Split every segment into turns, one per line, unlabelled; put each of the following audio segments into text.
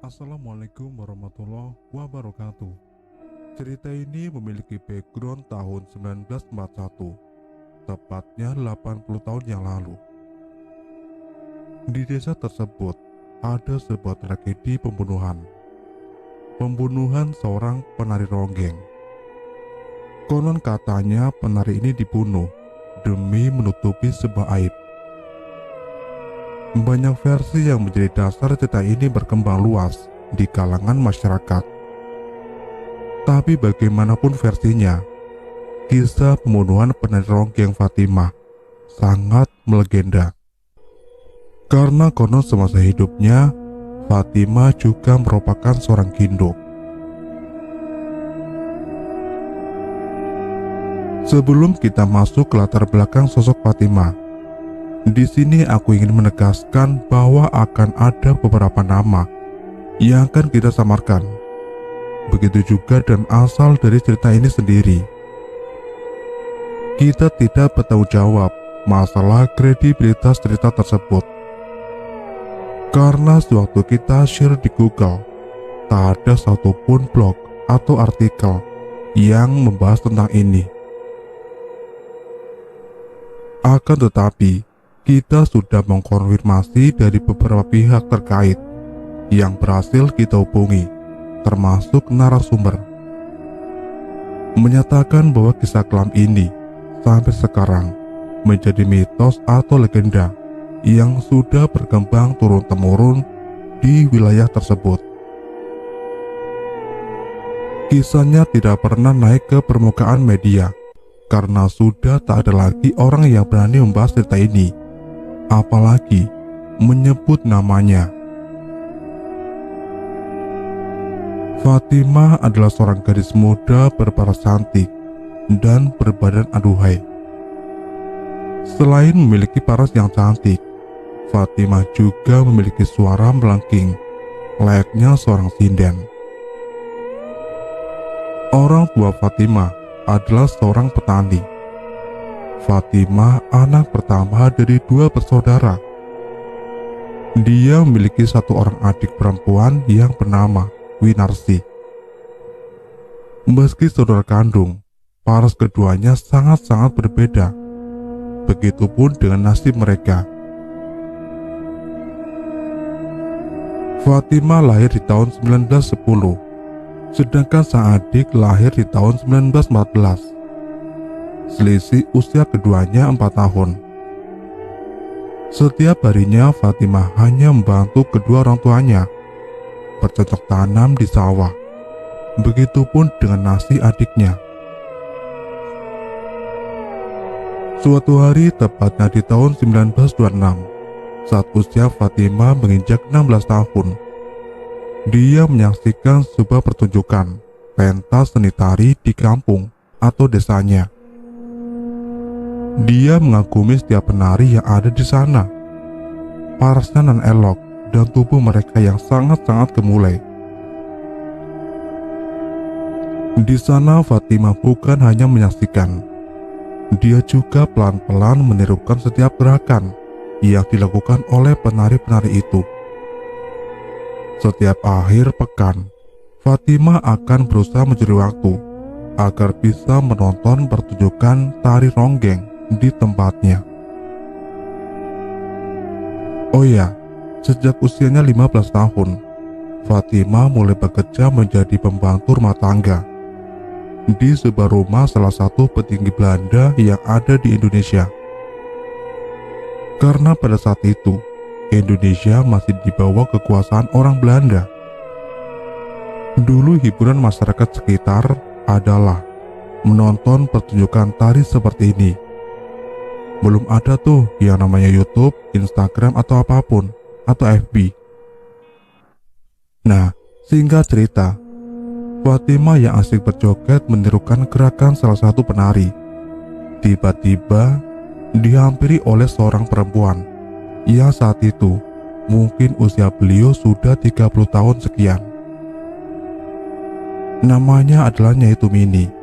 Assalamualaikum warahmatullahi wabarakatuh. Cerita ini memiliki background tahun 1941, tepatnya 80 tahun yang lalu. Di desa tersebut ada sebuah tragedi pembunuhan. Pembunuhan seorang penari ronggeng. Konon katanya penari ini dibunuh demi menutupi sebuah aib. Banyak versi yang menjadi dasar cerita ini berkembang luas di kalangan masyarakat. Tapi bagaimanapun versinya, kisah pembunuhan penari ronggeng Fatimah sangat melegenda. Karena konon semasa hidupnya, Fatimah juga merupakan seorang ginduk. Sebelum kita masuk ke latar belakang sosok Fatimah, di sini aku ingin menegaskan bahwa akan ada beberapa nama yang akan kita samarkan. Begitu juga dan asal dari cerita ini sendiri. Kita tidak bertanggung jawab masalah kredibilitas cerita tersebut. Karena sewaktu kita share di Google, tak ada satupun blog atau artikel yang membahas tentang ini. Akan tetapi, kita sudah mengkonfirmasi dari beberapa pihak terkait yang berhasil kita hubungi, termasuk narasumber, menyatakan bahwa kisah kelam ini sampai sekarang menjadi mitos atau legenda yang sudah berkembang turun-temurun di wilayah tersebut. Kisahnya tidak pernah naik ke permukaan media karena sudah tak ada lagi orang yang berani membahas cerita ini, apalagi menyebut namanya. Fatimah adalah seorang gadis muda berparas cantik dan berbadan aduhai. Selain memiliki paras yang cantik, Fatimah juga memiliki suara melengking layaknya seorang sinden. Orang tua Fatimah adalah seorang petani. Fatimah anak pertama dari 2 bersaudara. Dia memiliki 1 orang adik perempuan yang bernama Winarsi. Meski saudara kandung, paras keduanya sangat-sangat berbeda. Begitupun dengan nasib mereka. Fatimah lahir di tahun 1910, sedangkan sang adik lahir di tahun 1914. Selisih usia keduanya 4 tahun. Setiap harinya Fatimah hanya membantu kedua orang tuanya bercocok tanam di sawah. Begitupun dengan nasib adiknya. Suatu hari tepatnya di tahun 1926, saat usia Fatimah menginjak 16 tahun, dia menyaksikan sebuah pertunjukan pentas seni tari di kampung atau desanya. Dia mengagumi setiap penari yang ada di sana. Parasnya nan elok dan tubuh mereka yang sangat-sangat gemulai. Di sana Fatimah bukan hanya menyaksikan, dia juga pelan-pelan menirukan setiap gerakan yang dilakukan oleh penari-penari itu. Setiap akhir pekan, Fatimah akan berusaha mencari waktu agar bisa menonton pertunjukan tari ronggeng di tempatnya. Oh ya, sejak usianya 15 tahun, Fatimah mulai bekerja menjadi pembantu rumah tangga di sebuah rumah salah satu petinggi Belanda yang ada di Indonesia. Karena pada saat itu, Indonesia masih di bawah kekuasaan orang Belanda. Dulu hiburan masyarakat sekitar adalah menonton pertunjukan tari seperti ini. Belum ada tuh yang namanya YouTube, Instagram atau apapun, atau FB. Nah, singkat cerita, Fatimah yang asik berjoget menirukan gerakan salah satu penari. Tiba-tiba dihampiri oleh seorang perempuan yang saat itu mungkin usia beliau sudah 30 tahun sekian. Namanya adalah Nyai Tumini,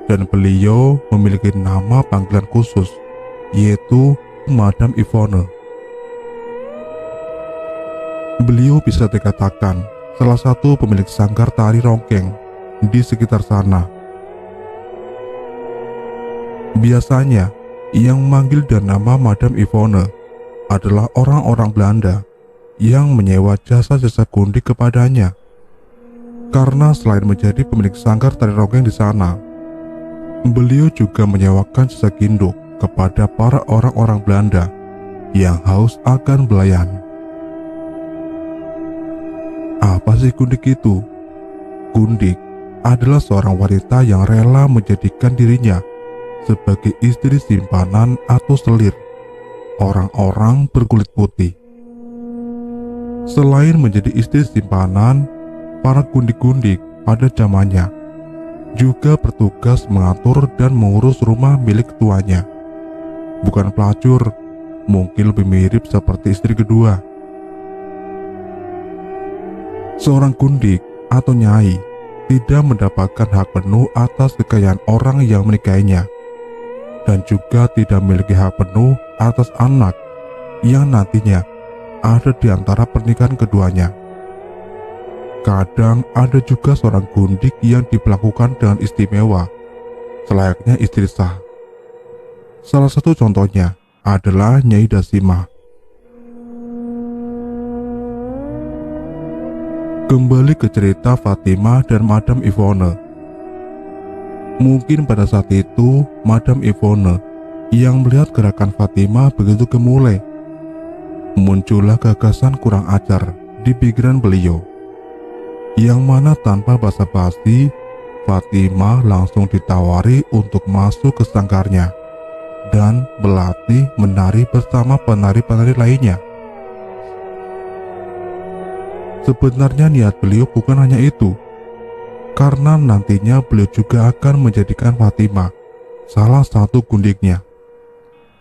dan beliau memiliki nama panggilan khusus, yaitu Madam Yvonne. Beliau bisa dikatakan salah satu pemilik sanggar tari rongkeng di sekitar sana. Biasanya, yang memanggil dan nama Madam Yvonne adalah orang-orang Belanda yang menyewa jasa-jasa gundik kepadanya. Karena selain menjadi pemilik sanggar tari rongkeng di sana, beliau juga menyewakan jasa ginduk kepada para orang-orang Belanda yang haus akan belayan. Apa sih gundik itu? Gundik adalah seorang wanita yang rela menjadikan dirinya sebagai istri simpanan atau selir orang-orang berkulit putih. Selain menjadi istri simpanan, para gundik-gundik pada zamannya juga bertugas mengatur dan mengurus rumah milik tuanya. Bukan pelacur, mungkin lebih mirip seperti istri kedua. Seorang gundik atau nyai tidak mendapatkan hak penuh atas kekayaan orang yang menikahinya, dan juga tidak memiliki hak penuh atas anak yang nantinya ada di antara pernikahan keduanya. Kadang ada juga seorang gundik yang diperlakukan dengan istimewa, selayaknya istri sah. Salah satu contohnya adalah Nyai Dasima. Kembali ke cerita Fatima dan Madam Yvonne. Mungkin pada saat itu Madam Yvonne yang melihat gerakan Fatima begitu gemulai. Muncullah gagasan kurang ajar di pikiran beliau, yang mana tanpa basa-basi Fatima langsung ditawari untuk masuk ke sanggarnya dan berlatih menari bersama penari-penari lainnya. Sebenarnya niat beliau bukan hanya itu, karena nantinya beliau juga akan menjadikan Fatima salah satu gundiknya,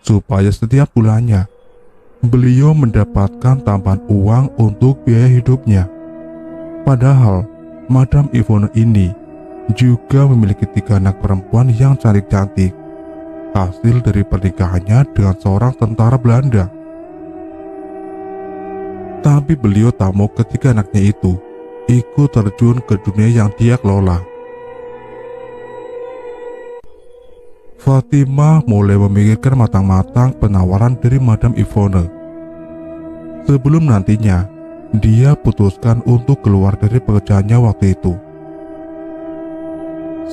supaya setiap bulannya beliau mendapatkan tambahan uang untuk biaya hidupnya. Padahal Madam Yvonne ini juga memiliki 3 anak perempuan yang cantik-cantik, hasil dari pernikahannya dengan seorang tentara Belanda. Tapi beliau tak mau ketika anaknya itu ikut terjun ke dunia yang dia kelola. Fatima mulai memikirkan matang-matang penawaran dari Madam Yvonne. Sebelum nantinya dia putuskan untuk keluar dari pekerjaannya waktu itu.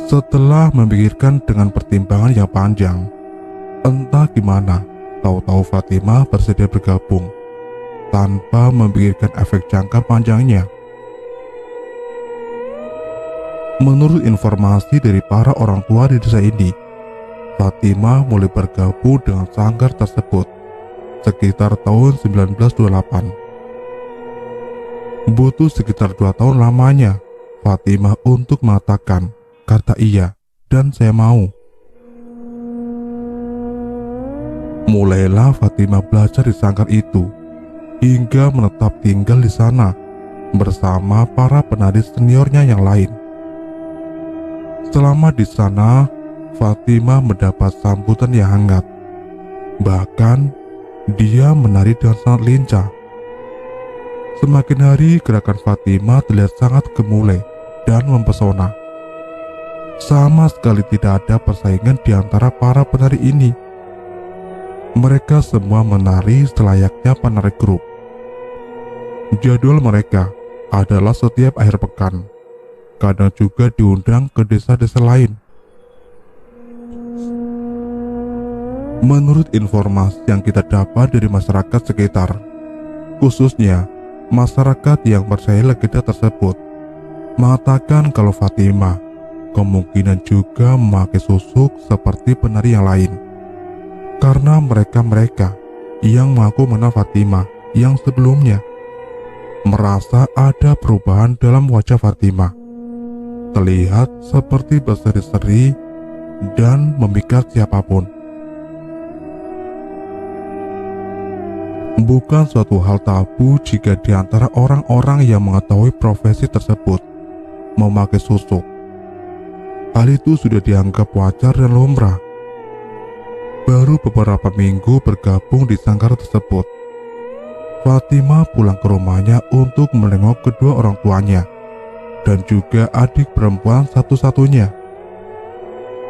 Setelah memikirkan dengan pertimbangan yang panjang, entah gimana, tahu-tahu Fatima bersedia bergabung tanpa memikirkan efek jangka panjangnya. Menurut informasi dari para orang tua di desa ini, Fatima mulai bergabung dengan sanggar tersebut sekitar tahun 1928. Butuh sekitar 2 tahun lamanya Fatima untuk mengatakan kata iya dan saya mau. Mulailah Fatima belajar di sanggar itu hingga menetap tinggal di sana bersama para penari seniornya yang lain. Selama di sana, Fatima mendapat sambutan yang hangat. Bahkan, dia menari dengan sangat lincah. Semakin hari, gerakan Fatima terlihat sangat gemulai dan mempesona. Sama sekali tidak ada persaingan di antara para penari ini. Mereka semua menari selayaknya penari grup. Jadwal mereka adalah setiap akhir pekan. Kadang juga diundang ke desa-desa lain. Menurut informasi yang kita dapat dari masyarakat sekitar, khususnya masyarakat yang percaya legenda tersebut, mengatakan kalau Fatima kemungkinan juga memakai susuk seperti penari yang lain. Karena mereka yang mengaku mengenal Fatima yang sebelumnya merasa ada perubahan dalam wajah Fatima, terlihat seperti berseri-seri dan memikat siapapun. Bukan suatu hal tabu jika di antara orang-orang yang mengetahui profesi tersebut memakai susuk. Hal itu sudah dianggap wajar dan lumrah. Baru beberapa minggu bergabung di sanggar tersebut, Fatimah pulang ke rumahnya untuk menengok kedua orang tuanya dan juga adik perempuan satu-satunya.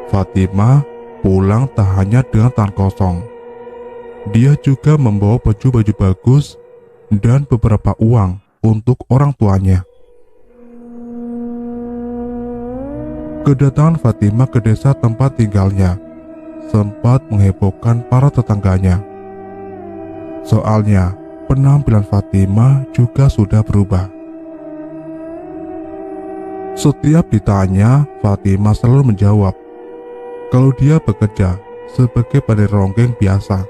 Fatimah pulang tak hanya dengan tangan kosong. Dia juga membawa baju-baju bagus dan beberapa uang untuk orang tuanya. Kedatangan Fatimah ke desa tempat tinggalnya sempat menghebohkan para tetangganya. Soalnya, penampilan Fatimah juga sudah berubah. Setiap ditanya, Fatimah selalu menjawab kalau dia bekerja sebagai penari ronggeng biasa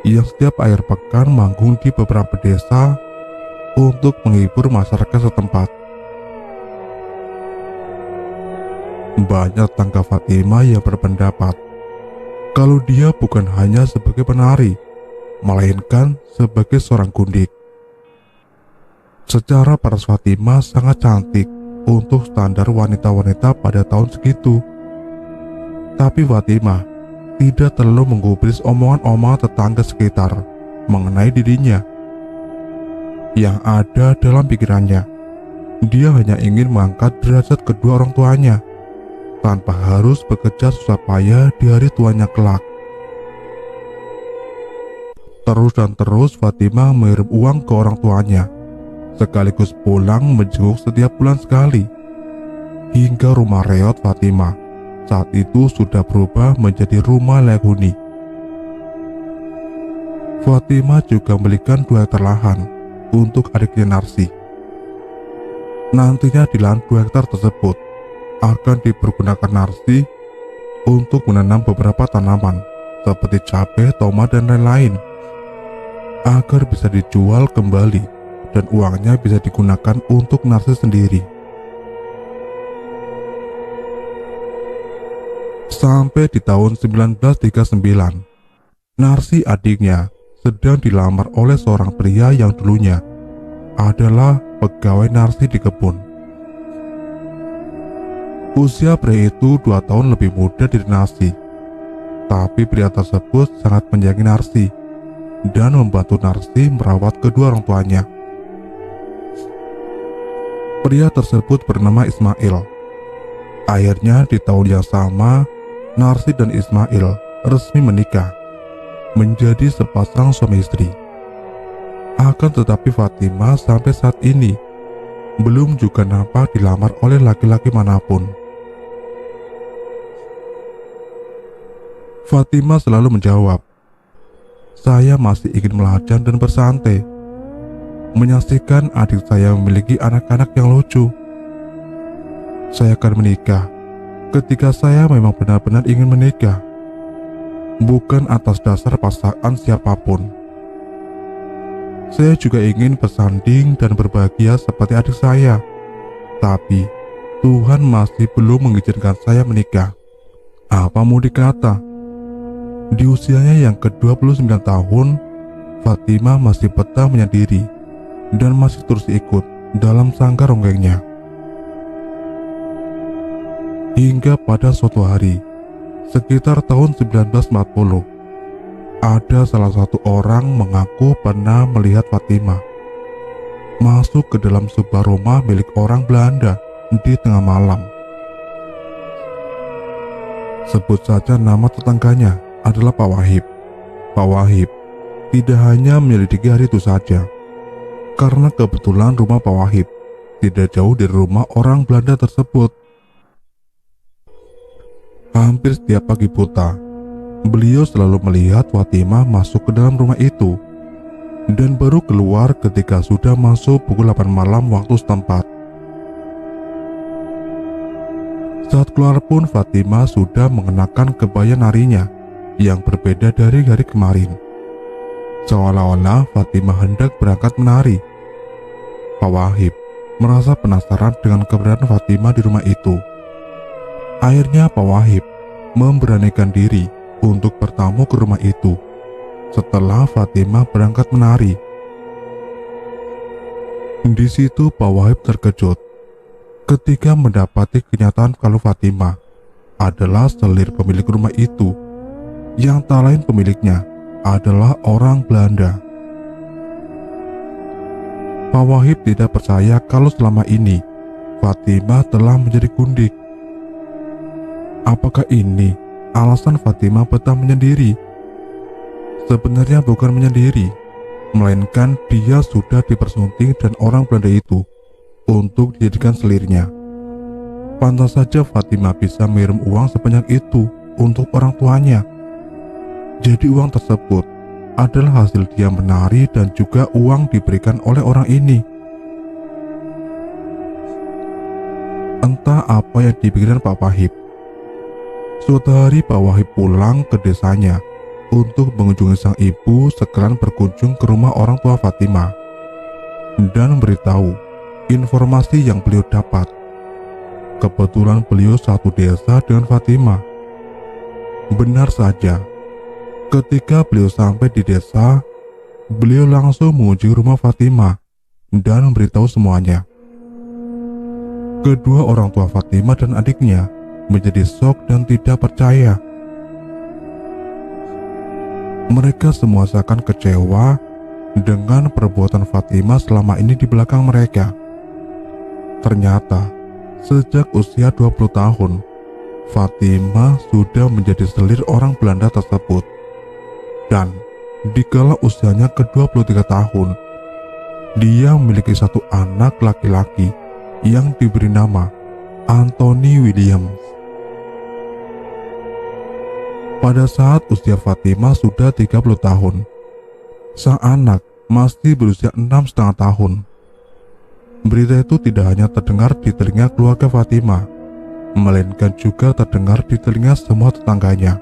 yang setiap akhir pekan manggung di beberapa desa untuk menghibur masyarakat setempat. Banyak tetangga Fatimah yang berpendapat kalau dia bukan hanya sebagai penari, melainkan sebagai seorang gundik. Secara paras Fatimah sangat cantik untuk standar wanita-wanita pada tahun segitu. Tapi Fatimah tidak terlalu menggubris omongan-omongan tetangga sekitar mengenai dirinya. Yang ada dalam pikirannya, dia hanya ingin mengangkat derajat kedua orang tuanya tanpa harus bekerja susah payah di hari tuanya kelak. Terus dan terus Fatimah mengirim uang ke orang tuanya, sekaligus pulang menjenguk setiap bulan sekali. Hingga rumah reot Fatimah saat itu sudah berubah menjadi rumah layak huni. Fatimah juga membelikan 2 hektar lahan untuk adiknya Narsi. Nantinya di lahan 2 hektar tersebut akan dipergunakan Narsi untuk menanam beberapa tanaman seperti cabai, tomat, dan lain-lain agar bisa dijual kembali dan uangnya bisa digunakan untuk Narsi sendiri. Sampai di tahun 1939, Narsi adiknya sedang dilamar oleh seorang pria yang dulunya adalah pegawai Narsi di kebun. Usia pria itu 2 tahun lebih muda dari Narsi, tapi pria tersebut sangat menyayangi Narsi dan membantu Narsi merawat kedua orang tuanya. Pria tersebut bernama Ismail. Akhirnya di tahun yang sama, Narsi dan Ismail resmi menikah, menjadi sepasang suami istri. Akan tetapi Fatimah sampai saat ini belum juga nampak dilamar oleh laki-laki manapun. Fatimah selalu menjawab, "Saya masih ingin melajang dan bersantai, menyaksikan adik saya memiliki anak-anak yang lucu. Saya akan menikah ketika saya memang benar-benar ingin menikah, bukan atas dasar pasangan siapapun. Saya juga ingin bersanding dan berbahagia seperti adik saya, tapi Tuhan masih belum mengizinkan saya menikah. Apa mau dikata?" Di usianya yang ke-29 tahun, Fatimah masih betah menyendiri dan masih terus ikut dalam sanggar ronggengnya. Hingga pada suatu hari, sekitar tahun 1940, ada salah satu orang mengaku pernah melihat Fatimah masuk ke dalam sebuah rumah milik orang Belanda di tengah malam. Sebut saja nama tetangganya adalah Pak Wahib. Pak Wahib tidak hanya menyelidiki hari itu saja, karena kebetulan rumah Pak Wahib tidak jauh dari rumah orang Belanda tersebut. Hampir setiap pagi buta, beliau selalu melihat Fatimah masuk ke dalam rumah itu dan baru keluar ketika sudah masuk pukul 8 malam waktu setempat. Saat keluar pun Fatimah sudah mengenakan kebaya narinya yang berbeda dari hari kemarin. Seolah-olah Fatimah hendak berangkat menari. Pak Wahib merasa penasaran dengan keberadaan Fatimah di rumah itu. Akhirnya Pak Wahib memberanikan diri untuk bertamu ke rumah itu setelah Fatimah berangkat menari. Di situ Pak Wahib terkejut ketika mendapati kenyataan kalau Fatimah adalah selir pemilik rumah itu, yang tak lain pemiliknya adalah orang Belanda. Pak Wahib tidak percaya kalau selama ini Fatimah telah menjadi gundik. Apakah ini alasan Fatimah betah menyendiri? Sebenarnya bukan menyendiri, melainkan dia sudah dipersunting dan orang Belanda itu untuk dijadikan selirnya. Pantas saja Fatimah bisa mengirim uang sebanyak itu untuk orang tuanya. Jadi uang tersebut adalah hasil dia menari dan juga uang diberikan oleh orang ini. Entah apa yang dipikirkan Pak Wahib. Suatu hari Pak Wahib pulang ke desanya untuk mengunjungi sang ibu sekalian berkunjung ke rumah orang tua Fatimah dan memberitahu informasi yang beliau dapat. Kebetulan beliau satu desa dengan Fatimah. Benar saja, ketika beliau sampai di desa, beliau langsung mengunjungi rumah Fatimah dan memberitahu semuanya. Kedua orang tua Fatimah dan adiknya menjadi shock dan tidak percaya. Mereka semua seakan kecewa dengan perbuatan Fatimah selama ini di belakang mereka. Ternyata, sejak usia 20 tahun, Fatimah sudah menjadi selir orang Belanda tersebut. Dan dikala usianya ke-23 tahun, dia memiliki satu anak laki-laki yang diberi nama Anthony Williams. Pada saat usia Fatimah sudah 30 tahun, sang anak masih berusia 6,5 tahun. Berita itu tidak hanya terdengar di telinga keluarga Fatimah, melainkan juga terdengar di telinga semua tetangganya.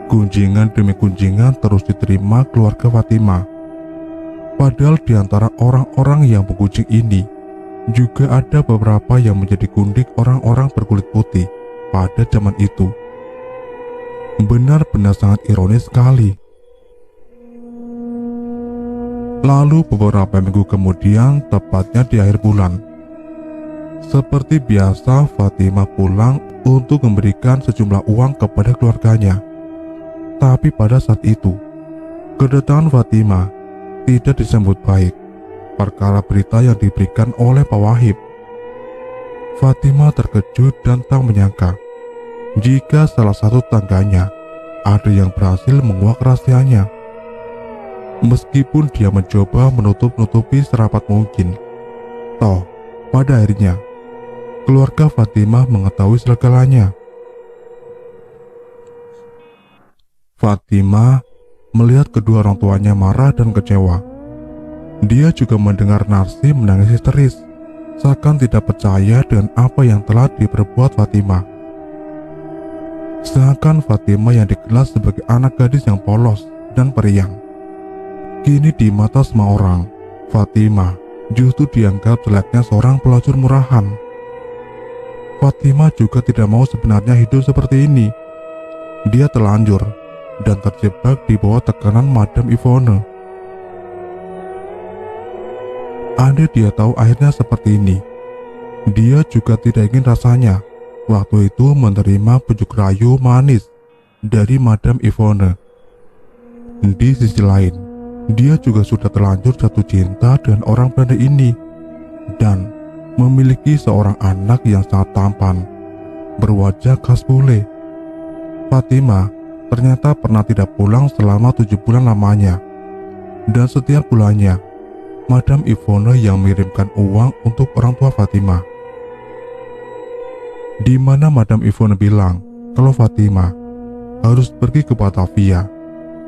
Kunjingan demi kunjingan terus diterima keluarga Fatimah. Padahal di antara orang-orang yang berkunjung ini, juga ada beberapa yang menjadi gundik orang-orang berkulit putih pada zaman itu. Benar-benar sangat ironis sekali. Lalu beberapa minggu kemudian, tepatnya di akhir bulan, seperti biasa Fatimah pulang untuk memberikan sejumlah uang kepada keluarganya. Tapi pada saat itu, kedatangan Fatimah tidak disambut baik perkara berita yang diberikan oleh Pak Wahib. Fatimah terkejut dan tak menyangka jika salah satu tetangganya ada yang berhasil menguak rahasianya. Meskipun dia mencoba menutup-nutupi serapat mungkin, toh pada akhirnya keluarga Fatimah mengetahui segalanya. Fatimah melihat kedua orang tuanya marah dan kecewa. Dia juga mendengar Narsi menangis histeris, seakan tidak percaya dengan apa yang telah diperbuat Fatimah. Sedangkan Fatimah yang dikenal sebagai anak gadis yang polos dan periang, kini di mata semua orang, Fatimah justru dianggap jeleknya seorang pelacur murahan. Fatimah juga tidak mau sebenarnya hidup seperti ini. Dia terlanjur dan terjebak di bawah tekanan Madam Yvonne. Andai dia tahu akhirnya seperti ini, dia juga tidak ingin rasanya waktu itu menerima bujuk rayu manis dari Madam Yvonne. Di sisi lain, dia juga sudah terlanjur jatuh cinta dengan orang Belanda ini dan memiliki seorang anak yang sangat tampan, berwajah khas bule. Fatimah ternyata pernah tidak pulang selama 7 bulan lamanya, dan setiap bulannya Madam Yvonne yang mengirimkan uang untuk orang tua Fatimah. Di mana Madam Yvonne bilang kalau Fatimah harus pergi ke Batavia,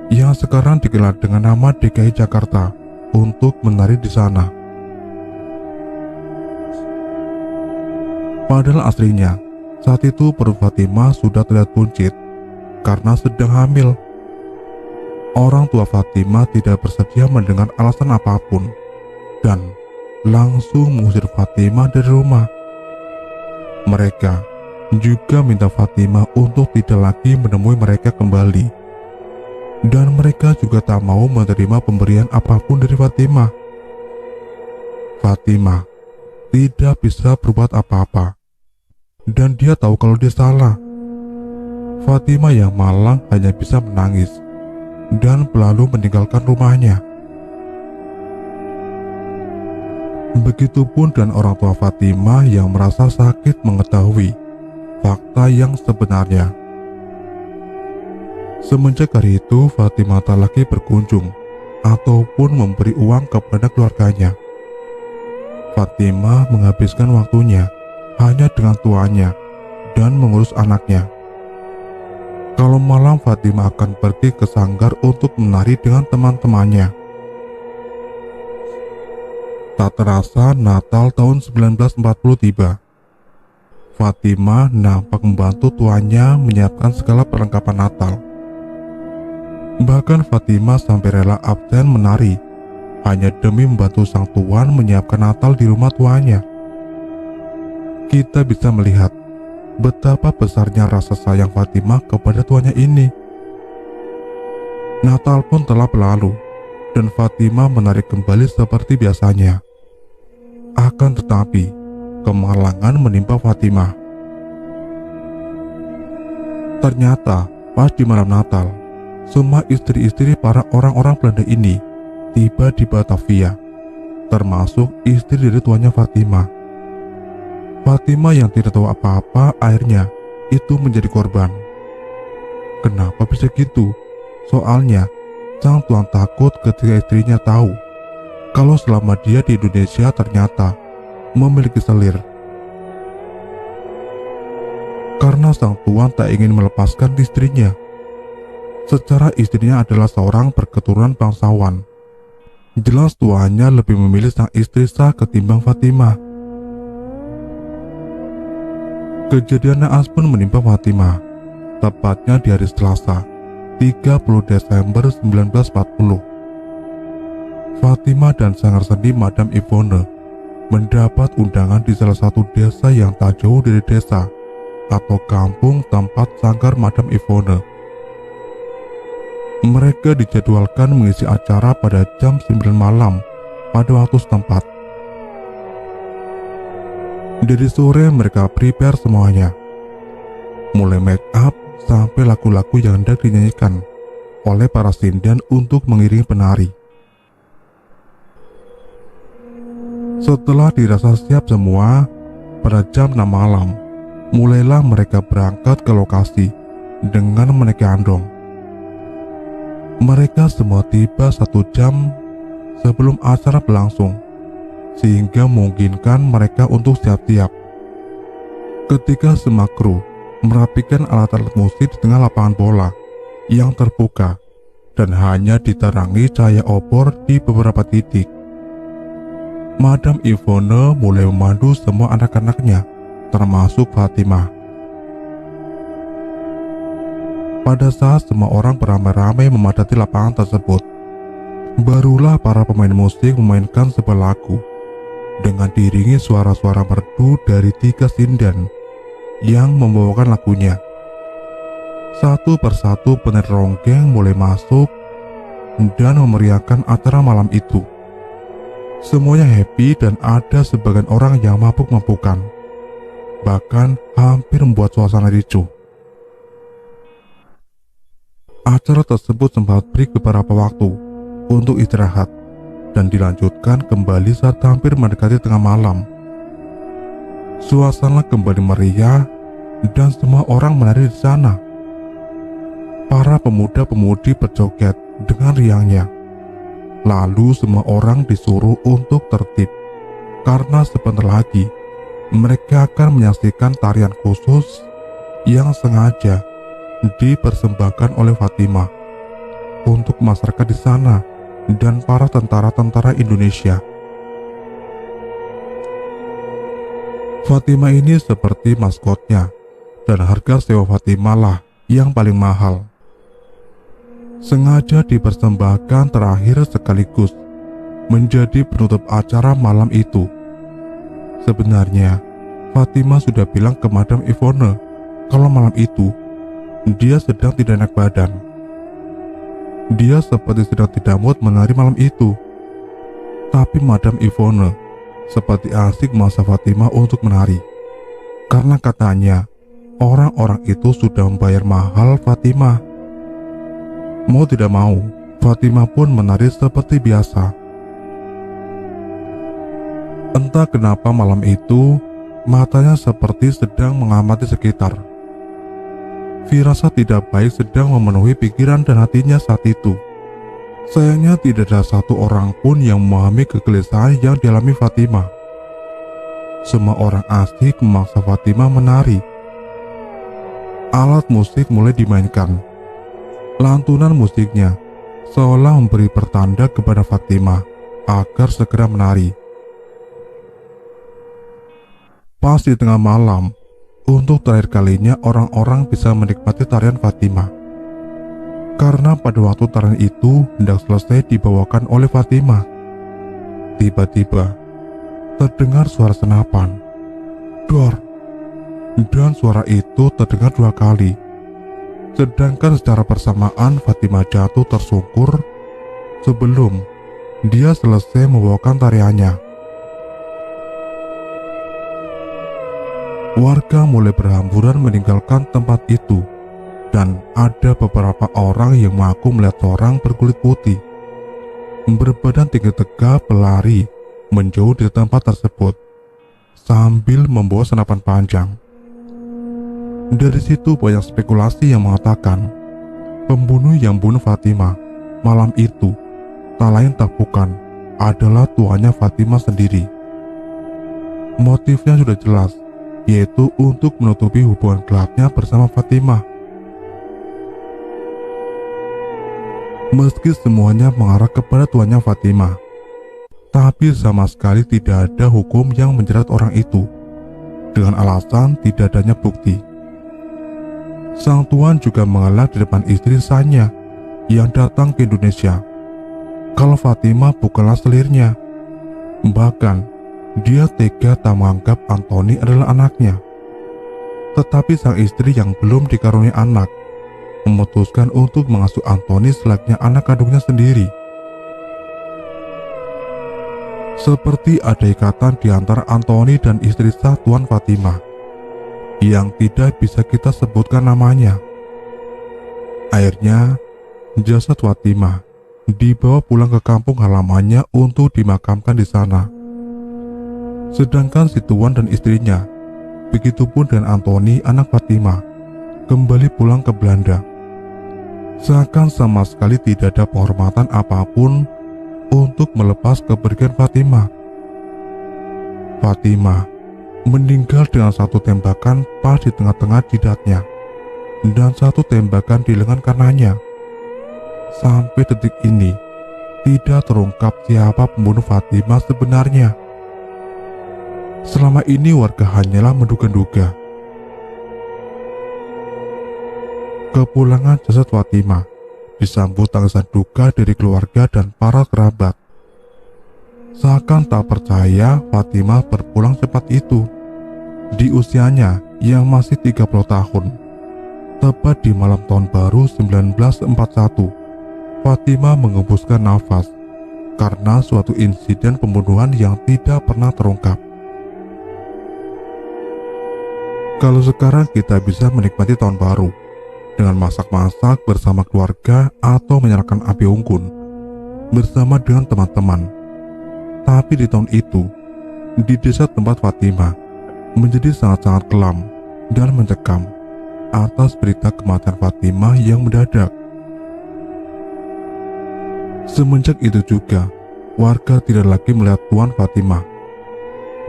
yang sekarang dikenal dengan nama DKI Jakarta, untuk menari di sana. Padahal aslinya saat itu perut Fatimah sudah terlihat buncit karena sedang hamil. Orang tua Fatimah tidak bersedia mendengar alasan apapun dan langsung mengusir Fatimah dari rumah. Mereka juga minta Fatimah untuk tidak lagi menemui mereka kembali, dan mereka juga tak mau menerima pemberian apapun dari Fatimah. Fatimah tidak bisa berbuat apa-apa, dan dia tahu kalau dia salah. Fatimah yang malang hanya bisa menangis dan lalu meninggalkan rumahnya. Begitupun dengan orang tua Fatimah yang merasa sakit mengetahui fakta yang sebenarnya. Semenjak hari itu, Fatimah tak lagi berkunjung ataupun memberi uang kepada keluarganya. Fatimah menghabiskan waktunya hanya dengan tuanya dan mengurus anaknya. Kalau malam, Fatimah akan pergi ke sanggar untuk menari dengan teman-temannya. Tak terasa Natal tahun 1940 tiba. Fatimah nampak membantu tuannya menyiapkan segala perlengkapan Natal. Bahkan Fatimah sampai rela absen menari hanya demi membantu sang tuan menyiapkan Natal di rumah tuannya. Kita bisa melihat betapa besarnya rasa sayang Fatimah kepada tuannya ini. Natal pun telah berlalu dan Fatimah menari kembali seperti biasanya. Akan tetapi, kemalangan menimpa Fatimah. Ternyata, pas di malam Natal, semua istri-istri para orang-orang Belanda ini tiba di Batavia, termasuk istri dari tuannya Fatimah. Fatimah yang tidak tahu apa-apa akhirnya itu menjadi korban. Kenapa bisa gitu? Soalnya, sang tuan takut ketika istrinya tahu kalau selama dia di Indonesia ternyata memiliki selir. Karena sang tuan tak ingin melepaskan istrinya. Secara istrinya adalah seorang berketurunan bangsawan. Jelas tuannya lebih memilih sang istri sah ketimbang Fatimah. Kejadian naas pun menimpa Fatimah, tepatnya di hari Selasa, 30 Desember 1940. Fatimah dan sanggar seni Madam Yvonne mendapat undangan di salah satu desa yang tak jauh dari desa atau kampung tempat sanggar Madam Yvonne. Mereka dijadwalkan mengisi acara pada jam 9 malam pada waktu setempat. Dari sore mereka prepare semuanya, mulai make up sampai lagu-lagu yang hendak dinyanyikan oleh para sindian untuk mengiringi penari. Setelah dirasa siap semua, pada jam 6 malam, mulailah mereka berangkat ke lokasi dengan menaiki andong. Mereka semua tiba 1 jam sebelum acara berlangsung, sehingga memungkinkan mereka untuk siap-siap. Ketika semua kru merapikan alat-alat musik di tengah lapangan bola yang terbuka dan hanya diterangi cahaya obor di beberapa titik, Madam Yvonne mulai memandu semua anak-anaknya, termasuk Fatimah. Pada saat semua orang beramai-ramai memadati lapangan tersebut, barulah para pemain musik memainkan sebuah lagu dengan diiringi suara-suara merdu dari 3 sindian yang membawakan lagunya. Satu persatu penari ronggeng mulai masuk dan memeriahkan acara malam itu. Semuanya happy dan ada sebagian orang yang mabuk-mabukan, bahkan hampir membuat suasana ricuh. Acara tersebut sempat break beberapa waktu untuk istirahat dan dilanjutkan kembali saat hampir mendekati tengah malam. Suasana kembali meriah dan semua orang menari di sana. Para pemuda-pemudi berjoget dengan riangnya. Lalu semua orang disuruh untuk tertib karena sebentar lagi mereka akan menyaksikan tarian khusus yang sengaja dipersembahkan oleh Fatimah untuk masyarakat di sana dan para tentara-tentara Indonesia. Fatimah ini seperti maskotnya dan harga sewa Fatimah lah yang paling mahal. Sengaja dipersembahkan terakhir sekaligus menjadi penutup acara malam itu. Sebenarnya Fatimah sudah bilang ke Madam Yvonne kalau malam itu dia sedang tidak enak badan. Dia seperti sedang tidak mood menari malam itu. Tapi Madam Yvonne seperti asik memaksa Fatimah untuk menari. Karena katanya orang-orang itu sudah membayar mahal Fatimah. Mau tidak mau, Fatimah pun menari seperti biasa. Entah kenapa malam itu matanya seperti sedang mengamati sekitar. Firasat tidak baik sedang memenuhi pikiran dan hatinya saat itu. Sayangnya tidak ada satu orang pun yang memahami kegelisahan yang dialami Fatimah. Semua orang asik memaksa Fatimah menari. Alat musik mulai dimainkan. Lantunan musiknya seolah memberi pertanda kepada Fatimah agar segera menari. Pas di tengah malam, untuk terakhir kalinya orang-orang bisa menikmati tarian Fatimah. Karena pada waktu tarian itu hendak selesai dibawakan oleh Fatimah, tiba-tiba terdengar suara senapan, dor, dan suara itu terdengar 2 kali. Sedangkan secara bersamaan Fatimah jatuh tersungkur sebelum dia selesai membawakan tariannya. Warga mulai berhamburan meninggalkan tempat itu, dan ada beberapa orang yang mengaku melihat seorang berkulit putih berbadan tinggi tegap berlari menjauh dari tempat tersebut sambil membawa senapan panjang. Dari situ banyak spekulasi yang mengatakan pembunuh yang bunuh Fatimah malam itu tak lain tak bukan adalah tuannya Fatimah sendiri. Motifnya sudah jelas, yaitu untuk menutupi hubungan gelapnya bersama Fatimah. Meski semuanya mengarah kepada tuannya Fatimah, tapi sama sekali tidak ada hukum yang menjerat orang itu dengan alasan tidak adanya bukti. Sang tuan juga mengelak di depan istri sahnya yang datang ke Indonesia kalau Fatimah bukanlah selirnya. Bahkan dia tega tak menganggap Anthony adalah anaknya. Tetapi sang istri yang belum dikaruniai anak memutuskan untuk mengasuh Anthony selayaknya anak kandungnya sendiri. Seperti ada ikatan di antara Anthony dan istri sah Tuan Fatimah yang tidak bisa kita sebutkan namanya. Akhirnya jasad Fatimah dibawa pulang ke kampung halamannya untuk dimakamkan di sana. Sedangkan si tuan dan istrinya, begitupun dengan Anthony anak Fatimah, kembali pulang ke Belanda. Seakan sama sekali tidak ada penghormatan apapun untuk melepas kepergian Fatimah. Fatimah meninggal dengan 1 tembakan pas di tengah-tengah jidatnya dan 1 tembakan di lengan kanannya. Sampai detik ini tidak terungkap siapa pembunuh Fatimah sebenarnya. Selama ini warga hanyalah menduga-duga. Kepulangan jasad Fatimah disambut tangisan duka dari keluarga dan para kerabat. Seakan tak percaya Fatimah berpulang cepat itu di usianya yang masih 30 tahun. Tepat di malam tahun baru 1941, Fatimah mengembuskan nafas karena suatu insiden pembunuhan yang tidak pernah terungkap. Kalau sekarang kita bisa menikmati tahun baru dengan masak-masak bersama keluarga atau menyalakan api unggun bersama dengan teman-teman. Tapi di tahun itu, di desa tempat Fatimah menjadi sangat-sangat kelam dan mencekam atas berita kematian Fatimah yang mendadak. Semenjak itu juga, warga tidak lagi melihat Tuan Fatimah.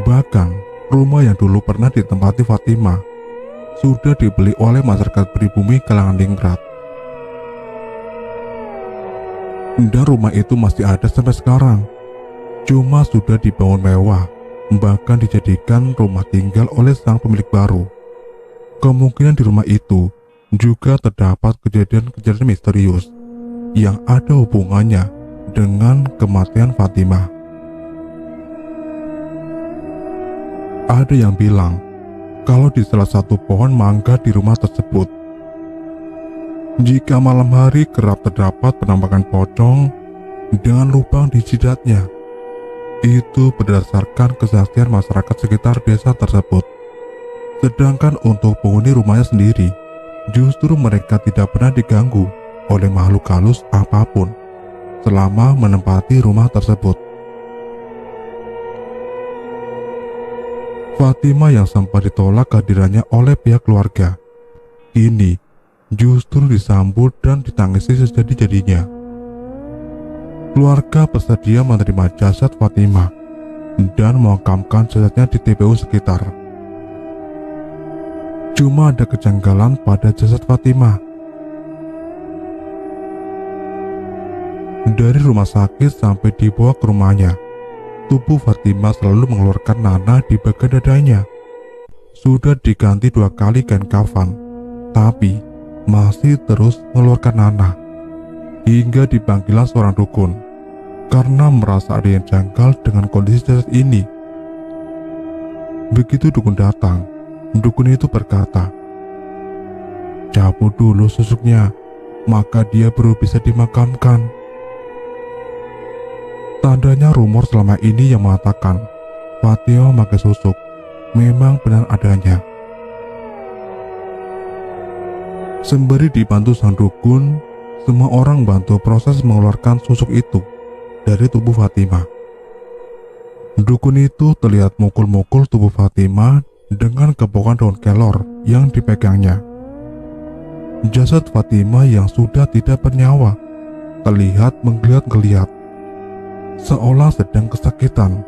Bahkan, rumah yang dulu pernah ditempati Fatimah sudah dibeli oleh masyarakat pribumi kalangan ningrat. Dan rumah itu masih ada sampai sekarang. Cuma sudah dibangun mewah, bahkan dijadikan rumah tinggal oleh sang pemilik baru. Kemungkinan di rumah itu juga terdapat kejadian-kejadian misterius yang ada hubungannya dengan kematian Fatimah. Ada yang bilang kalau di salah satu pohon mangga di rumah tersebut, jika malam hari kerap terdapat penampakan pocong dengan lubang di jidatnya. Itu berdasarkan kesaksian masyarakat sekitar desa tersebut. Sedangkan untuk penghuni rumahnya sendiri, justru mereka tidak pernah diganggu oleh makhluk halus apapun selama menempati rumah tersebut. Fatimah yang sempat ditolak kehadirannya oleh pihak keluarga, kini justru disambut dan ditangisi sejadi-jadinya. Keluarga bersedia menerima jasad Fatimah dan memakamkan jasadnya di TPU sekitar. Cuma ada kejanggalan pada jasad Fatimah. Dari rumah sakit sampai dibawa ke rumahnya, tubuh Fatimah selalu mengeluarkan nanah di bagian dadanya. Sudah diganti 2 kali kain kafan, tapi masih terus mengeluarkan nanah. Hingga dipanggillah seorang dukun karena merasa ada yang janggal dengan kondisi jasad ini. Begitu dukun datang, dukun itu berkata, "Cabut dulu susuknya, maka dia baru bisa dimakamkan." Tandanya rumor selama ini yang mengatakan Fatimah memakai susuk memang benar adanya. Sembari dibantu sang dukun, semua orang bantu proses mengeluarkan susuk itu dari tubuh Fatimah. Dukun itu terlihat mukul-mukul tubuh Fatimah dengan kepokan daun kelor yang dipegangnya. Jasad Fatimah yang sudah tidak bernyawa terlihat menggeliat-geliat, seolah sedang kesakitan.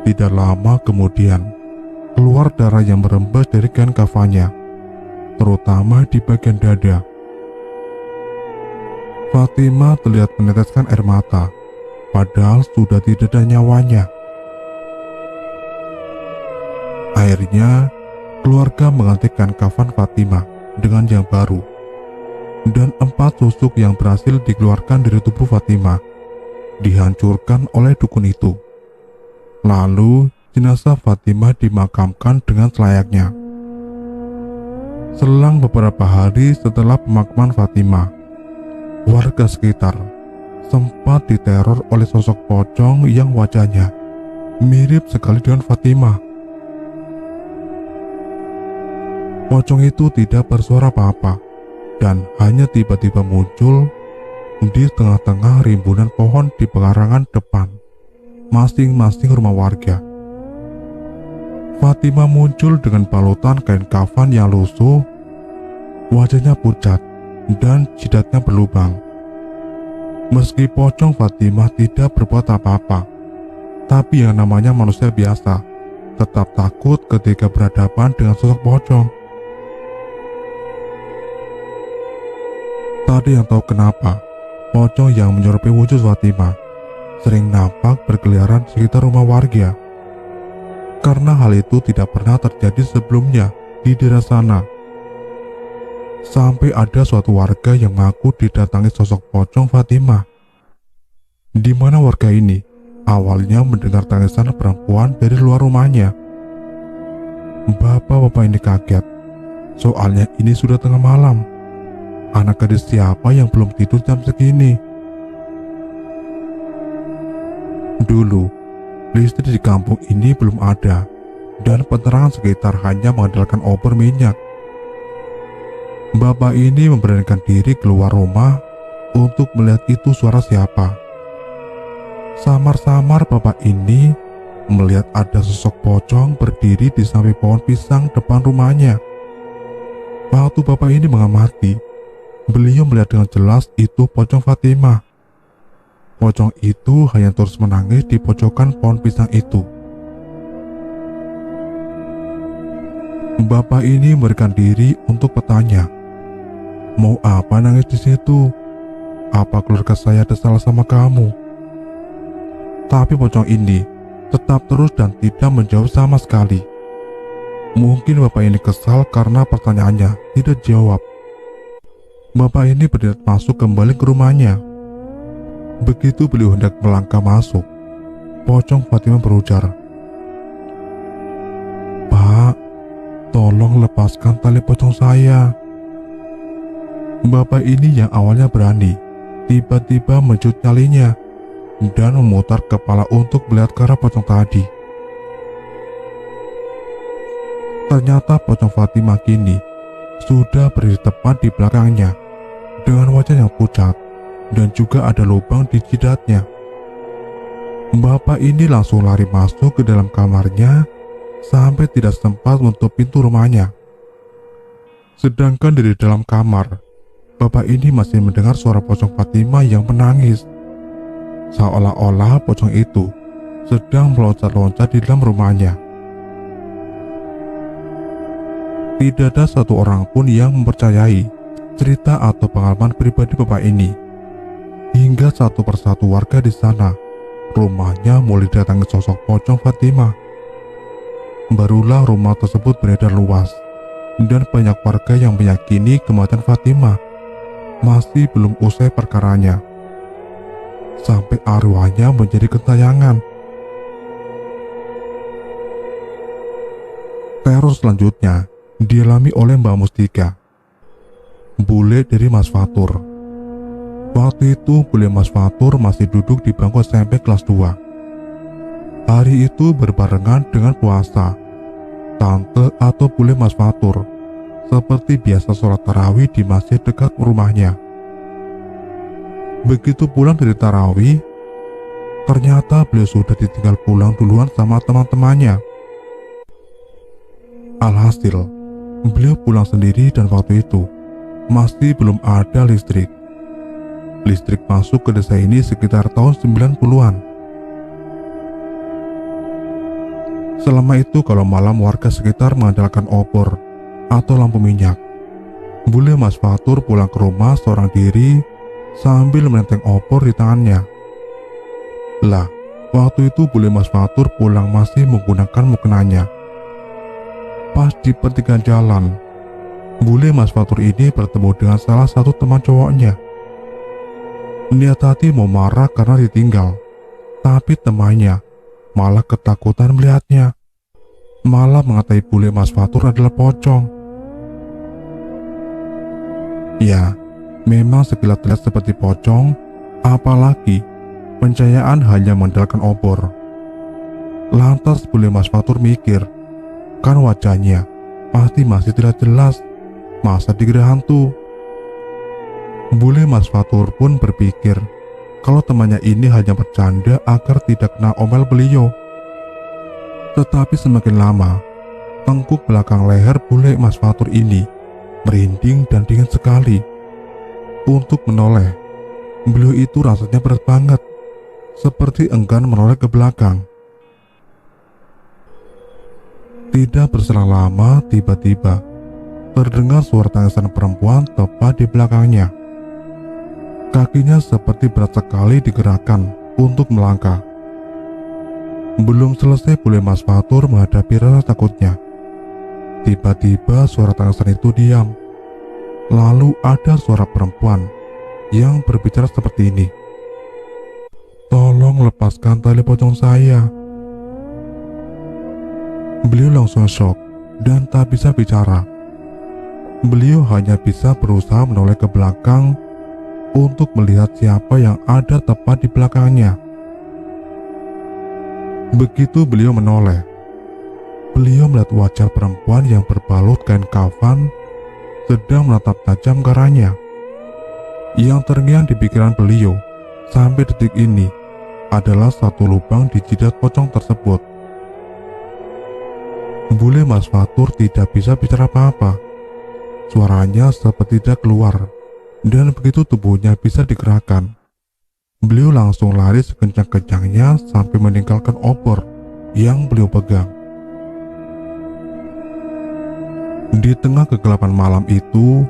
Tidak lama kemudian, keluar darah yang merembes dari kain kafannya, terutama di bagian dada. Fatimah terlihat meneteskan air mata, padahal sudah tidak ada nyawanya. Akhirnya, keluarga menggantikan kafan Fatimah dengan yang baru, dan 4 susuk yang berhasil dikeluarkan dari tubuh Fatimah dihancurkan oleh dukun itu. Lalu, jenazah Fatimah dimakamkan dengan selayaknya. Selang beberapa hari setelah pemakaman Fatimah, warga sekitar sempat diteror oleh sosok pocong yang wajahnya mirip sekali dengan Fatimah. Pocong itu tidak bersuara apa-apa dan hanya tiba-tiba muncul di tengah-tengah rimbunan pohon di pekarangan depan masing-masing rumah warga. Fatimah muncul dengan balutan kain kafan yang lusuh, wajahnya pucat dan jidatnya berlubang. Meski pocong Fatimah tidak berbuat apa-apa, tapi yang namanya manusia biasa tetap takut ketika berhadapan dengan sosok pocong. Tak ada yang tahu kenapa pocong yang menyerupai wujud Fatimah sering nampak berkeliaran di sekitar rumah warga. Karena hal itu tidak pernah terjadi sebelumnya di daerah sana. Sampai ada suatu warga yang mengaku didatangi sosok pocong Fatimah, di mana warga ini awalnya mendengar tangisan perempuan dari luar rumahnya. Bapak-bapak ini kaget, soalnya ini sudah tengah malam. Anak gadis siapa yang belum tidur jam segini? Dulu, listrik di kampung ini belum ada, dan penerangan sekitar hanya mengandalkan obor minyak. Bapak ini memberanikan diri keluar rumah untuk melihat itu suara siapa. Samar-samar bapak ini melihat ada sosok pocong berdiri di samping pohon pisang depan rumahnya. Waktu bapak ini mengamati, beliau melihat dengan jelas itu pocong Fatimah. Pocong itu hanya terus menangis di pojokan pohon pisang itu. Bapak ini memberikan diri untuk bertanya, "Mau apa nangis di situ? Apa keluarga saya ada salah sama kamu?" Tapi pocong ini tetap terus dan tidak menjawab sama sekali. Mungkin bapak ini kesal karena pertanyaannya tidak dijawab. Bapak ini berdiri masuk kembali ke rumahnya. Begitu beliau hendak melangkah masuk, pocong Fatimah berujar, "Pak, tolong lepaskan tali pocong saya." Bapak ini yang awalnya berani, tiba-tiba mencut nyalinya dan memutar kepala untuk melihat ke arah pocong tadi. Ternyata pocong Fatimah kini sudah berdiri tepat di belakangnya dengan wajah yang pucat dan juga ada lubang di jidatnya. Bapak ini langsung lari masuk ke dalam kamarnya sampai tidak sempat menutup pintu rumahnya. Sedangkan dari dalam kamar, bapak ini masih mendengar suara pocong Fatimah yang menangis. Seolah-olah pocong itu sedang meloncat-loncat di dalam rumahnya. Tidak ada satu orang pun yang mempercayai cerita atau pengalaman pribadi bapak ini. Hingga satu persatu warga di sana, rumahnya mulai datangi sosok pocong Fatimah. Barulah rumah tersebut beredar luas, dan banyak warga yang meyakini kematian Fatimah masih belum usai perkaranya, sampai arwahnya menjadi gentayangan. Teror selanjutnya dialami oleh Mbak Mustika, bule dari Mas Fatur. Waktu itu bule Mas Fatur masih duduk di bangku SMP kelas 2. Hari itu berbarengan dengan puasa. Tante atau bule Mas Fatur seperti biasa sholat tarawih di masjid dekat rumahnya. Begitu pulang dari tarawih, ternyata beliau sudah ditinggal pulang duluan sama teman-temannya. Alhasil, beliau pulang sendiri dan waktu itu masih belum ada listrik. Listrik masuk ke desa ini sekitar tahun 90-an. Selama itu kalau malam warga sekitar mengandalkan obor atau lampu minyak. Bule Mas Fatur pulang ke rumah seorang diri sambil menenteng obor di tangannya. Lah, waktu itu bule Mas Fatur pulang masih menggunakan mukenanya. Pas di pertigaan jalan, bule Mas Fatur ini bertemu dengan salah satu teman cowoknya. Niat hati mau marah karena ditinggal, tapi temannya malah ketakutan melihatnya. Malah mengatai bule Mas Fatur adalah pocong. Ya, memang sekilas terlihat seperti pocong, apalagi pencahayaan hanya mengandalkan obor. Lantas bule Mas Fatur mikir, kan wajahnya pasti masih tidak jelas, masa dikira hantu. Bule Mas Fatur pun berpikir kalau temannya ini hanya bercanda agar tidak kena omel beliau. Tetapi semakin lama, tengkuk belakang leher bule Mas Fatur ini merinding dan dingin sekali. Untuk menoleh, beliau itu rasanya berat banget, seperti enggan menoleh ke belakang. Tidak berselang lama, tiba-tiba terdengar suara tangisan perempuan tepat di belakangnya. Kakinya seperti berat sekali digerakkan untuk melangkah. Belum selesai bule Mas Fatur menghadapi rasa takutnya, tiba-tiba suara tangisan itu diam. Lalu ada suara perempuan yang berbicara seperti ini. "Tolong lepaskan tali pocong saya." Beliau langsung shock dan tak bisa bicara. Beliau hanya bisa berusaha menoleh ke belakang untuk melihat siapa yang ada tepat di belakangnya. Begitu beliau menoleh, beliau melihat wajah perempuan yang berbalut kain kafan sedang menatap tajam ke arahnya. Yang terngiang di pikiran beliau sampai detik ini adalah satu lubang di jidat pocong tersebut. Bule Mas Fatur tidak bisa bicara apa-apa. Suaranya seperti tidak keluar. Dan begitu tubuhnya bisa digerakkan, beliau langsung lari sekencang-kencangnya sampai meninggalkan obor yang beliau pegang. Di tengah kegelapan malam itu,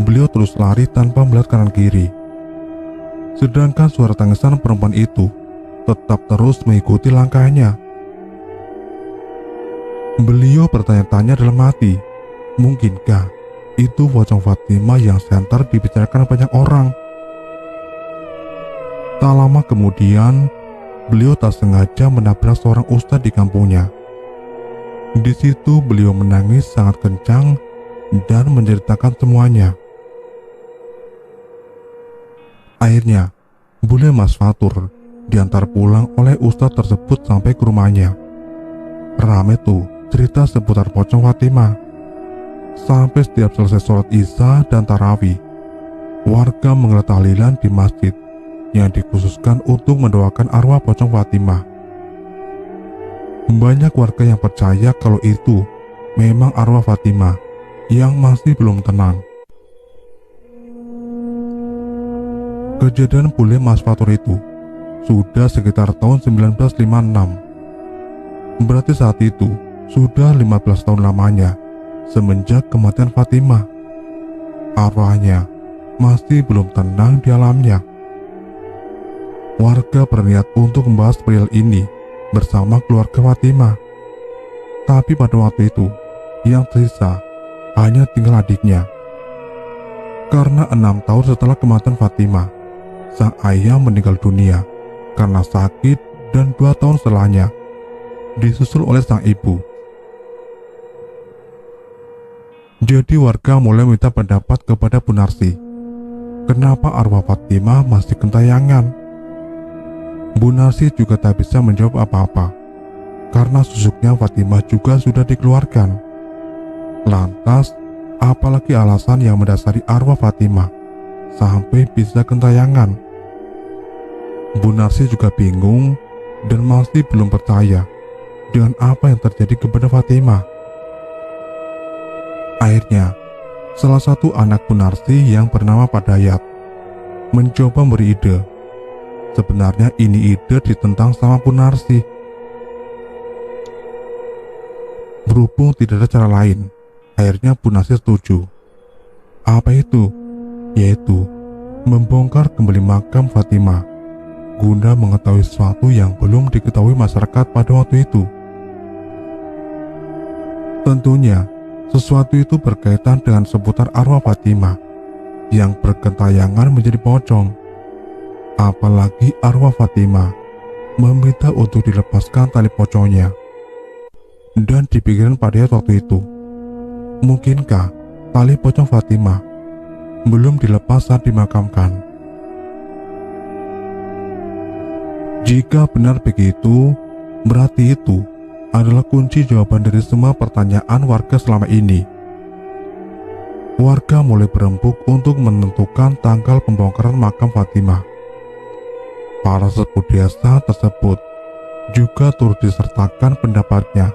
beliau terus lari tanpa melihat kanan kiri. Sedangkan suara tangisan perempuan itu tetap terus mengikuti langkahnya. Beliau bertanya-tanya dalam hati, mungkinkah itu pocong Fatimah yang santer dibicarakan banyak orang? Tak lama kemudian, beliau tak sengaja menabrak seorang ustadz di kampungnya. Di situ beliau menangis sangat kencang dan menceritakan semuanya. Akhirnya, bule Mas Fatur diantar pulang oleh ustadz tersebut sampai ke rumahnya. Rame tuh cerita seputar pocong Fatimah. Sampai setiap selesai sholat isya dan tarawih, warga menggelar tahlilan di masjid yang dikhususkan untuk mendoakan arwah pocong Fatimah. Banyak warga yang percaya kalau itu memang arwah Fatimah yang masih belum tenang. Kejadian bule Mas Fatur itu sudah sekitar tahun 1956. Berarti saat itu sudah 15 tahun lamanya semenjak kematian Fatimah. Arwahnya masih belum tenang di alamnya. Warga berniat untuk membahas perihal ini bersama keluarga Fatimah. Tapi pada waktu itu, yang tersisa hanya tinggal adiknya. Karena 6 tahun setelah kematian Fatimah, sang ayah meninggal dunia karena sakit, dan 2 tahun setelahnya disusul oleh sang ibu. Jadi warga mulai minta pendapat kepada Bu Narsi. Kenapa arwah Fatimah masih gentayangan? Bu Narsi juga tak bisa menjawab apa-apa, karena susuknya Fatimah juga sudah dikeluarkan. Lantas, apalagi alasan yang mendasari arwah Fatimah sampai bisa gentayangan? Bu Narsi juga bingung dan masih belum percaya dengan apa yang terjadi kepada Fatimah. Akhirnya, salah satu anak Bu Narsi yang bernama Pak Dayat mencoba beri ide. Sebenarnya ini ide ditentang sama Bu Narsi. Berhubung tidak ada cara lain, akhirnya Bu Narsi setuju. Apa itu? Yaitu membongkar kembali makam Fatimah guna mengetahui sesuatu yang belum diketahui masyarakat pada waktu itu. Tentunya, sesuatu itu berkaitan dengan seputar arwah Fatimah yang bergentayangan menjadi pocong. Apalagi arwah Fatimah meminta untuk dilepaskan tali pocongnya. Dan di pikiran Pak Dayat waktu itu, mungkinkah tali pocong Fatimah belum dilepas saat dimakamkan? Jika benar begitu, berarti itu adalah kunci jawaban dari semua pertanyaan warga selama ini. Warga mulai berembuk untuk menentukan tanggal pembongkaran makam Fatimah. Para sepuh desa tersebut juga turut disertakan pendapatnya,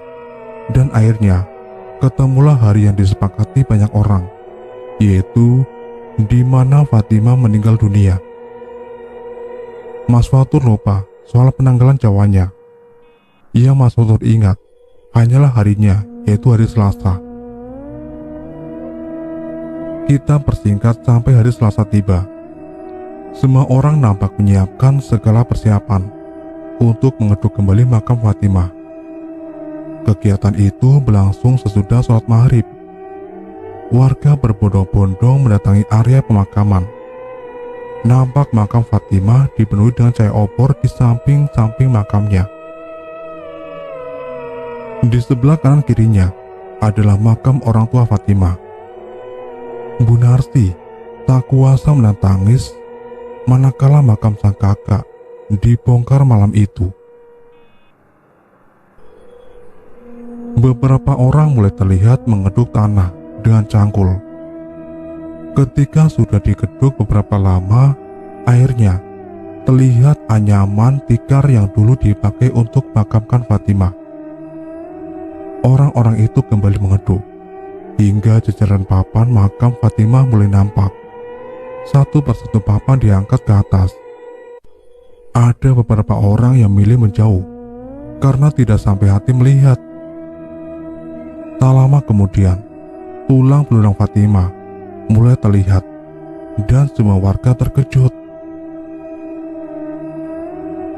dan akhirnya ketemulah hari yang disepakati banyak orang, yaitu di mana Fatimah meninggal dunia. Mas Fatur lupa soal penanggalan Jawanya. Yang Mas Fatur ingat hanyalah harinya, yaitu hari Selasa. Kita persingkat sampai hari Selasa tiba. Semua orang nampak menyiapkan segala persiapan untuk mengeduk kembali makam Fatimah. Kegiatan itu berlangsung sesudah sholat maghrib. Warga berbondong-bondong mendatangi area pemakaman. Nampak makam Fatimah dipenuhi dengan cahaya obor di samping-samping makamnya. Di sebelah kanan kirinya adalah makam orang tua Fatimah. Bu Narsi tak kuasa menahan tangis manakala makam sang kakak dibongkar malam itu. Beberapa orang mulai terlihat mengeduk tanah dengan cangkul. Ketika sudah digeduk beberapa lama, akhirnya terlihat anyaman tikar yang dulu dipakai untuk makamkan Fatimah. Orang-orang itu kembali mengeduk, hingga jajaran papan makam Fatimah mulai nampak. Satu persatu papan diangkat ke atas. Ada beberapa orang yang milih menjauh karena tidak sampai hati melihat. Tak lama kemudian, tulang belulang Fatimah mulai terlihat dan semua warga terkejut.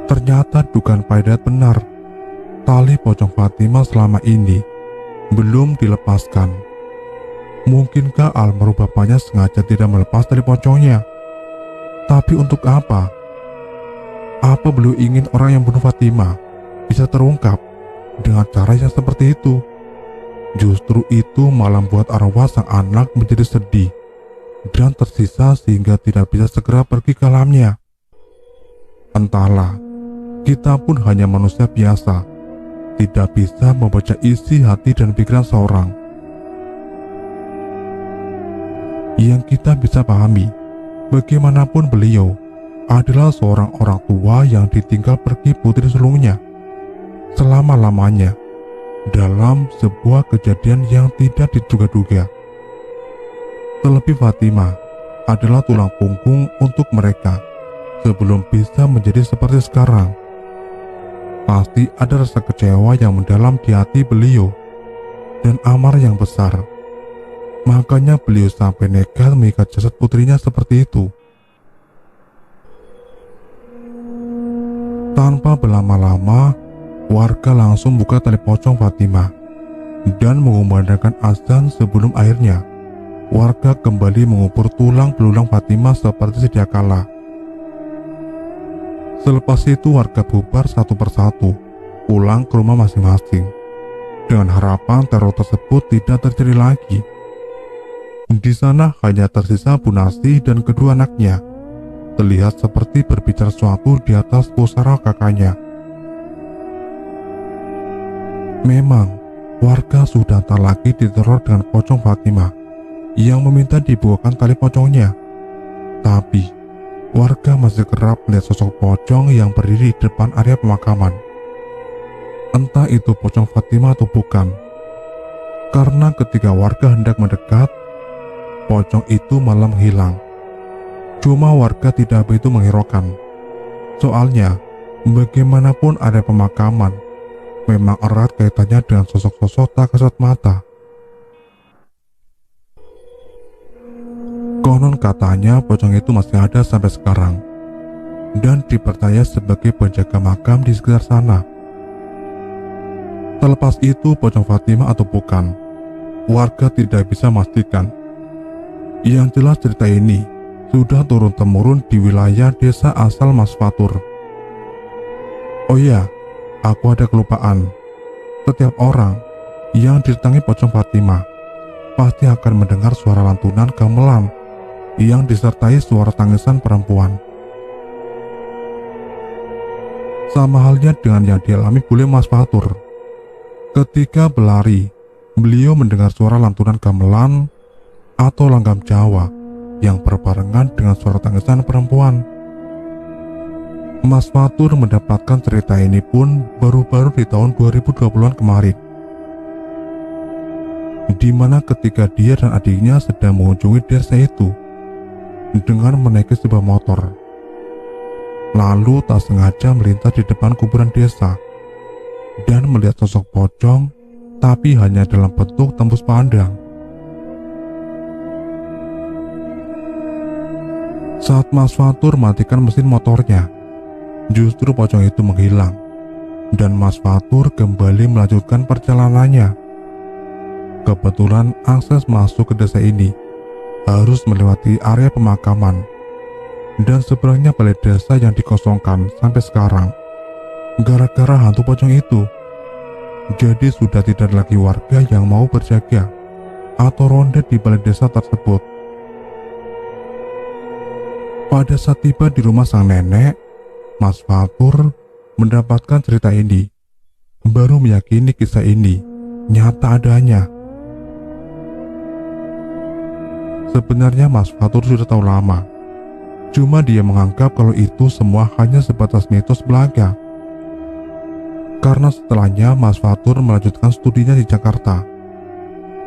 Ternyata dugaan Pak Dayat benar. Tali pocong Fatimah selama ini belum dilepaskan. Mungkinkah almarhum bapaknya sengaja tidak melepas tali pocongnya? Tapi untuk apa? Apa beliau ingin orang yang bunuh Fatimah bisa terungkap dengan cara yang seperti itu? Justru itu malah membuat arwah sang anak menjadi sedih dan tersisa sehingga tidak bisa segera pergi ke alamnya. Entahlah, kita pun hanya manusia biasa, tidak bisa membaca isi hati dan pikiran seorang. Yang kita bisa pahami, bagaimanapun beliau adalah seorang orang tua yang ditinggal pergi putri sulungnya. selama-lamanya dalam sebuah kejadian yang tidak diduga-duga. Terlebih Fatimah adalah tulang punggung untuk mereka sebelum bisa menjadi seperti sekarang. Pasti ada rasa kecewa yang mendalam di hati beliau dan amarah yang besar. Makanya beliau sampai nekat mengikat jasad putrinya seperti itu. Tanpa berlama-lama, warga langsung buka tali pocong Fatimah dan mengumandangkan azan sebelum akhirnya warga kembali mengubur tulang belulang Fatimah seperti sedia kala. Selepas itu warga bubar satu persatu pulang ke rumah masing-masing dengan harapan teror tersebut tidak terjadi lagi. Di sana hanya tersisa Bu Nasi dan kedua anaknya terlihat seperti berbicara sesuatu di atas pusara kakaknya. Memang warga sudah tak lagi diteror dengan pocong Fatimah yang meminta dibukakan tali pocongnya. Tapi warga masih kerap melihat sosok pocong yang berdiri di depan area pemakaman. Entah itu pocong Fatimah atau bukan, karena ketika warga hendak mendekat, pocong itu malah menghilang. Cuma warga tidak begitu menghiraukan. Soalnya, bagaimanapun area pemakaman memang erat kaitannya dengan sosok-sosok tak kasat mata. Konon katanya pocong itu masih ada sampai sekarang dan dipercaya sebagai penjaga makam di sekitar sana. Terlepas itu pocong Fatimah atau bukan, warga tidak bisa memastikan. Yang jelas cerita ini sudah turun-temurun di wilayah desa asal Mas Fatur. Oh iya, aku ada kelupaan. Setiap orang yang didatangi pocong Fatimah pasti akan mendengar suara lantunan gamelan yang disertai suara tangisan perempuan. Sama halnya dengan yang dialami bule Mas Fatur. Ketika berlari, beliau mendengar suara lantunan gamelan atau langgam Jawa yang berbarengan dengan suara tangisan perempuan. Mas Fatur mendapatkan cerita ini pun baru-baru di tahun 2020-an kemarin, di mana ketika dia dan adiknya sedang mengunjungi desa itu dengan menaiki sebuah motor, lalu tak sengaja melintas di depan kuburan desa dan melihat sosok pocong, tapi hanya dalam bentuk tembus pandang. Saat Mas Fatur matikan mesin motornya, justru pocong itu menghilang dan Mas Fatur kembali melanjutkan perjalanannya. Kebetulan akses masuk ke desa ini harus melewati area pemakaman dan seberangnya balai desa yang dikosongkan sampai sekarang gara-gara hantu pocong itu. Jadi sudah tidak lagi warga yang mau berjaga atau ronda di balai desa tersebut. Pada saat tiba di rumah sang nenek, Mas Fatur mendapatkan cerita ini, baru meyakini kisah ini nyata adanya. Sebenarnya Mas Fatur sudah tahu lama, cuma dia menganggap kalau itu semua hanya sebatas mitos belaka. Karena setelahnya Mas Fatur melanjutkan studinya di Jakarta.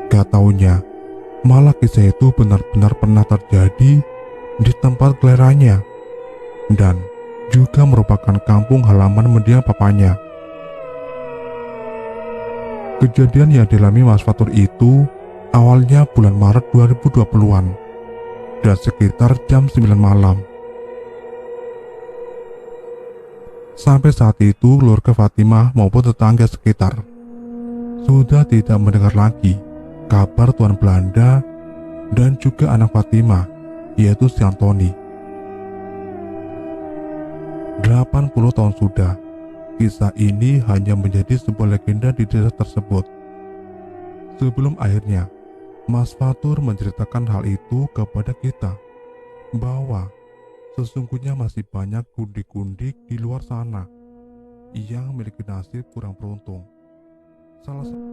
Gak taunya, malah kisah itu benar-benar pernah terjadi di tempat kelahirannya dan juga merupakan kampung halaman mendiang papanya. Kejadian yang dialami Mas Fatur itu awalnya bulan Maret 2020-an dan sekitar jam 9 malam. Sampai saat itu keluarga Fatimah maupun tetangga sekitar sudah tidak mendengar lagi kabar Tuan Belanda dan juga anak Fatimah, yaitu si Antoni. 80 tahun sudah, kisah ini hanya menjadi sebuah legenda di desa tersebut. Sebelum akhirnya Mas Fatur menceritakan hal itu kepada kita, bahwa sesungguhnya masih banyak kundik-kundik di luar sana yang memiliki nasib kurang beruntung. Salah satu